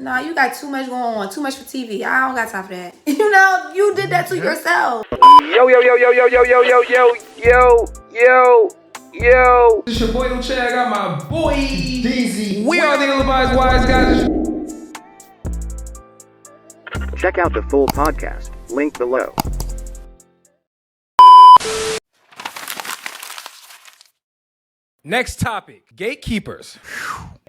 Nah, you got too much going on, too much for TV. I don't got time for that. You know, you did that to yourself. Yo. It's your boy Uchay, I got my boy QDeezy. We are the ill-advised wise guys. Check out the full podcast, link below. Next topic, gatekeepers.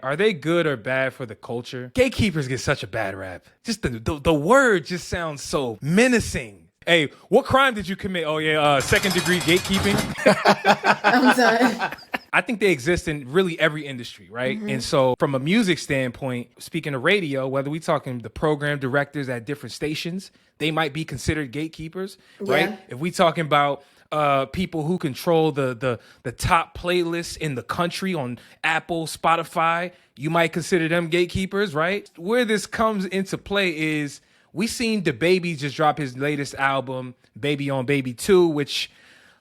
Are they good or bad for the culture? Gatekeepers get such a bad rap. Just the word just sounds so menacing. Hey, what crime did you commit? Oh yeah, second degree gatekeeping. I'm done. I think they exist in really every industry, right? Mm-hmm. And so from a music standpoint, speaking of radio, whether we talking the program directors at different stations, they might be considered gatekeepers, right? If we talking about people who control the top playlists in the country on Apple, Spotify, you might consider them gatekeepers, right? Where this comes into play is we seen DaBaby just drop his latest album, Baby on Baby 2, which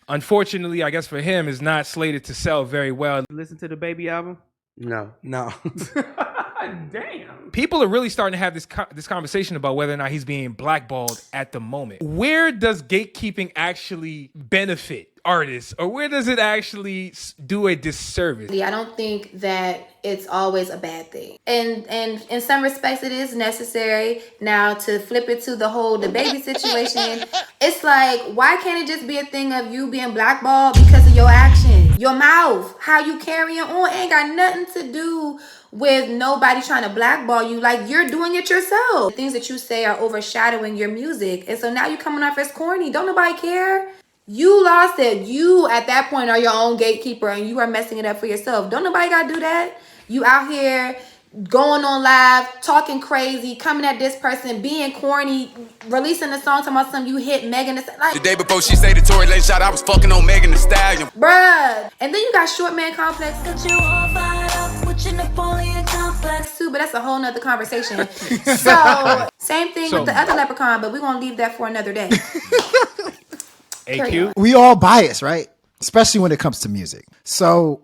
unfortunately, I guess for him, is not slated to sell very well. Listen to the DaBaby album? No. Damn. People are really starting to have this conversation about whether or not he's being blackballed at the moment. Where does gatekeeping actually benefit artists, or where does it actually do a disservice? I don't think that it's always a bad thing. And in some respects it is necessary. Now to flip it to the whole DaBaby situation, it's like, why can't it just be a thing of you being blackballed because of your actions? Your mouth, how you carrying on, ain't got nothing to do with nobody trying to blackball you. Like, you're doing it yourself. The things that you say are overshadowing your music. And so now you're coming off as corny. Don't nobody care. You lost it. You, at that point, are your own gatekeeper and you are messing it up for yourself. Don't nobody got to do that. You out here going on live, talking crazy, coming at this person, being corny, releasing a song talking about something you hit Megan Thee Stallion. Like, the day before she say the Tory Lanez shot, I was fucking on Megan Thee Stallion. Bruh. And then you got short man complex. Too, but that's a whole nother conversation. So, same thing with the other leprechaun, but we're going to leave that for another day. AQ? We all bias, right? Especially when it comes to music. So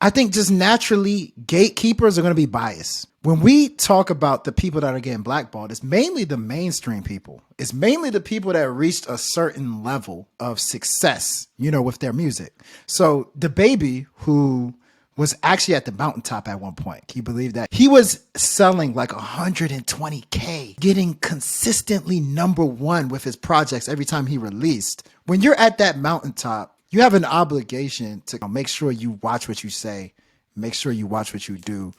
I think just naturally gatekeepers are going to be biased. When we talk about the people that are getting blackballed, it's mainly the mainstream people. It's mainly the people that reached a certain level of success, you know, with their music. So DaBaby, who was actually at the mountaintop at one point. Can you believe that? He was selling like 120K, getting consistently #1 with his projects every time he released. When you're at that mountaintop, you have an obligation to make sure you watch what you say, make sure you watch what you do.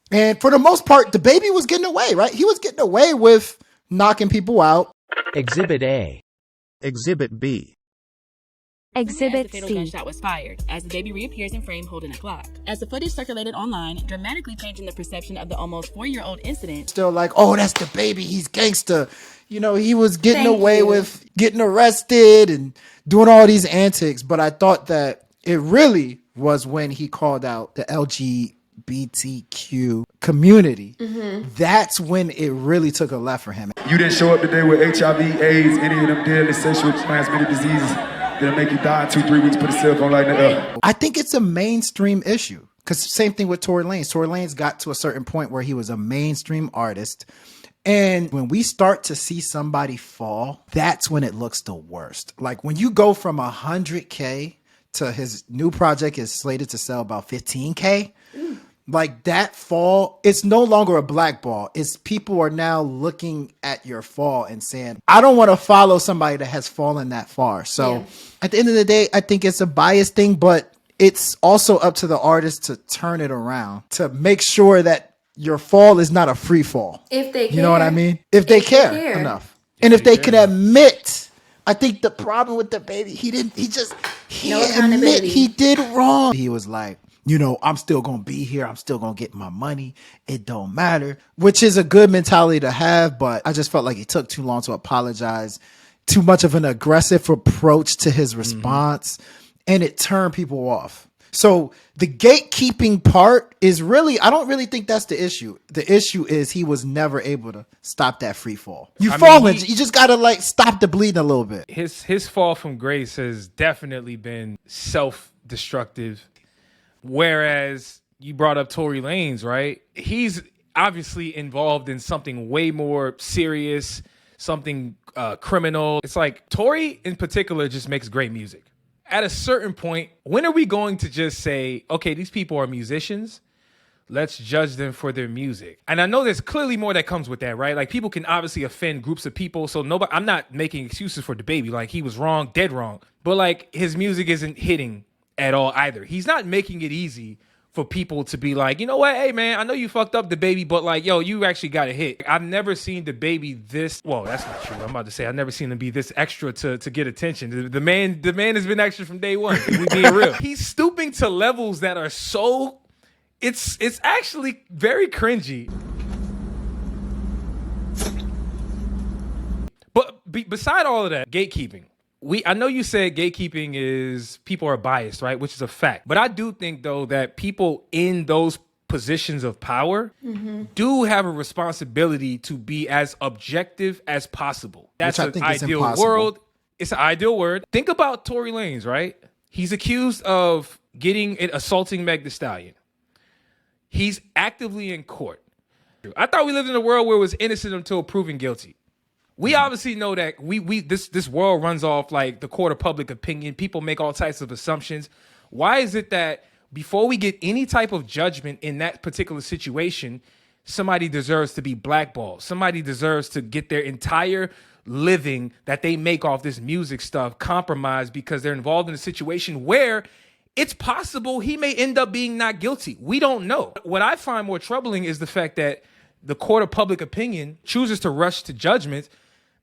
And for the most part, DaBaby was getting away, right? He was getting away with knocking people out. Exhibit A. Exhibit B. Exhibit C. The fatal gunshot was fired as DaBaby reappears in frame holding a Glock. As the footage circulated online, dramatically changing the perception of the almost 4-year-old incident. Still like, oh, that's DaBaby. He's gangster. You know, he was getting away with getting arrested and doing all these antics. But I thought that it really was when he called out the LGBTQ community. Mm-hmm. That's when it really took a left for him. You didn't show up today with HIV, AIDS, any of them deadly sexual transmitted diseases that'll make you die in 2-3 weeks, put a cell phone like that. I think it's a mainstream issue. Because same thing with Tory Lanez. Tory Lanez got to a certain point where he was a mainstream artist. And when we start to see somebody fall, that's when it looks the worst. Like when you go from 100K to his new project is slated to sell about 15K. Like that fall, it's no longer a blackball. It's people are now looking at your fall and saying, I don't want to follow somebody that has fallen that far. So at the end of the day, I think it's a bias thing, but it's also up to the artist to turn it around, to make sure that your fall is not a free fall. If they care. You know what I mean? If they care enough. And if they can admit, I think the problem with DaBaby, he didn't admit he did wrong. He was like, you know, I'm still going to be here. I'm still going to get my money. It don't matter, which is a good mentality to have. But I just felt like he took too long to apologize, too much of an aggressive approach to his response, and it turned people off. So the gatekeeping part is really, I don't really think that's the issue. The issue is he was never able to stop that free fall. You just got to like stop the bleeding a little bit. His fall from grace has definitely been self-destructive. Whereas you brought up Tory Lanez, right? obviously involved in something way more serious, something criminal. It's like Tory in particular just makes great music. At a certain point, when are we going to just say, okay, these people are musicians, let's judge them for their music? And I know there's clearly more that comes with that, right? Like, people can obviously offend groups of people. So I'm not making excuses for DaBaby. Like, he was wrong, dead wrong. But like, his music isn't hitting at all either. He's not making it easy for people to be like, you know what? Hey man, I know you fucked up DaBaby, but like, yo, you actually got a hit. I've never seen DaBaby this, well, that's not true. I'm about to say I've never seen him be this extra to get attention. The man has been extra from day one. We being real. He's stooping to levels that are so, it's actually very cringy. But beside all of that, gatekeeping. I know you said gatekeeping is people are biased, right? Which is a fact. But I do think, though, that people in those positions of power do have a responsibility to be as objective as possible. That's an ideal world. It's an ideal word. Think about Tory Lanez, right? He's accused of assaulting Meg Thee Stallion. He's actively in court. I thought we lived in a world where it was innocent until proven guilty. We obviously know that this world runs off like the court of public opinion. People make all types of assumptions. Why is it that before we get any type of judgment in that particular situation, somebody deserves to be blackballed? Somebody deserves to get their entire living that they make off this music stuff compromised because they're involved in a situation where it's possible he may end up being not guilty. We don't know. What I find more troubling is the fact that the court of public opinion chooses to rush to judgment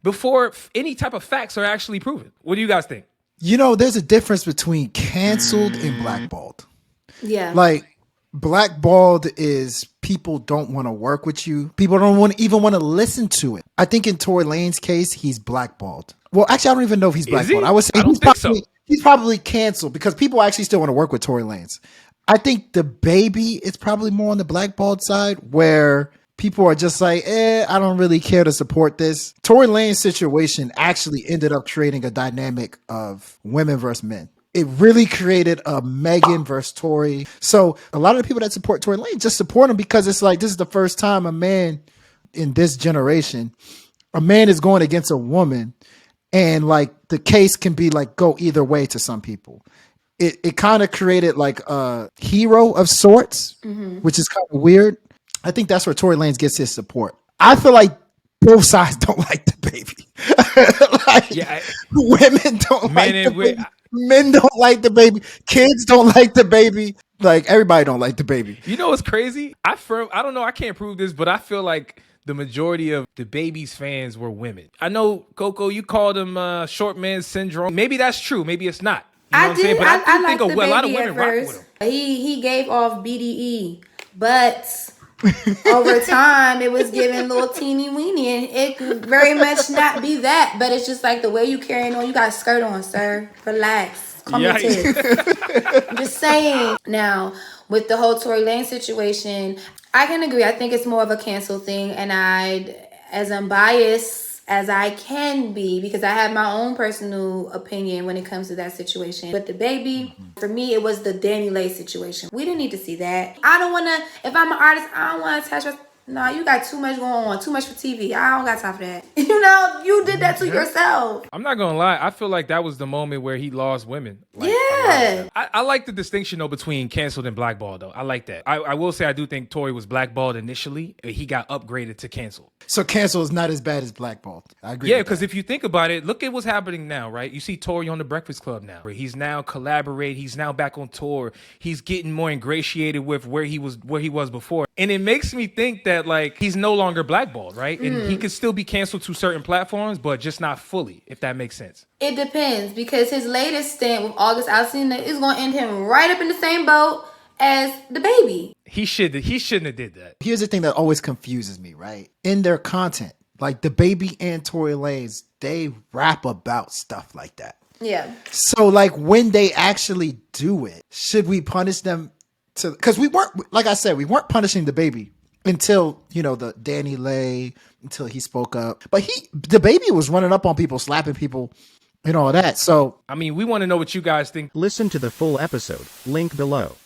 before any type of facts are actually proven. What do you guys think? You know, there's a difference between canceled and blackballed. Yeah. Like, blackballed is people don't want to work with you. People don't even want to listen to it. I think in Tory Lanez's case, he's blackballed. Well, actually, I don't even know if he's blackballed. I would say he's probably canceled because people actually still want to work with Tory Lanez. I think DaBaby is probably more on the blackballed side where people are just like, I don't really care to support this. Tory Lanez's situation actually ended up creating a dynamic of women versus men. It really created a Megan versus Tory. So a lot of the people that support Tory Lanez just support him because it's like, this is the first time a man in this generation, a man is going against a woman. And like the case can be like, go either way to some people. It kind of created like a hero of sorts, which is kind of weird. I think that's where Tory Lanez gets his support. I feel like both sides don't like DaBaby. Women don't like DaBaby. Men don't like DaBaby. Kids don't like DaBaby. Like, everybody don't like DaBaby. You know what's crazy? I don't know. I can't prove this, but I feel like the majority of DaBaby's fans were women. I know, Coco, you called him short man syndrome. Maybe that's true. Maybe it's not. You know what I'm saying? But I think a lot of women rock with him. He gave off BDE, but over time it was giving little teeny weeny, and it could very much not be that, but it's just like the way you carrying on. You got a skirt on, sir. Relax. Calm your tits. I'm just saying. Now, with the whole Tory Lanez situation, I can agree. I think it's more of a cancel thing, and as unbiased as I can be, because I have my own personal opinion when it comes to that situation. But DaBaby, for me, it was the Danny Lay situation. We didn't need to see that. I don't want to, if I'm an artist, I don't want to attach my, no, you got too much going on, too much for TV. I don't got time for that. You know, you did that to yourself. I'm not going to lie. I feel like that was the moment where he lost women. Like, yeah. I like the distinction, though, between canceled and blackballed, though. I like that. I will say I do think Tory was blackballed initially. He got upgraded to canceled. So cancel is not as bad as blackballed. I agree. Yeah, because if you think about it, look at what's happening now, right? You see Tory on The Breakfast Club now. He's now collaborating. He's now back on tour. He's getting more ingratiated with where he was before. And it makes me think that, like, he's no longer blackballed, right? And he could still be canceled to certain platforms, but just not fully, if that makes sense. It depends, because his latest stint with August Alsina is going to end him right up in the same boat as DaBaby. He shouldn't have did that. Here's the thing that always confuses me, right? In their content, like DaBaby and Tory Lanez, they rap about stuff like that. Yeah. So like when they actually do it, should we punish them because we weren't, like I said, we weren't punishing DaBaby until, you know, the Danny Lay, until he spoke up. But DaBaby was running up on people, slapping people, and all that. So I mean, we want to know what you guys think. Listen to the full episode. Link below.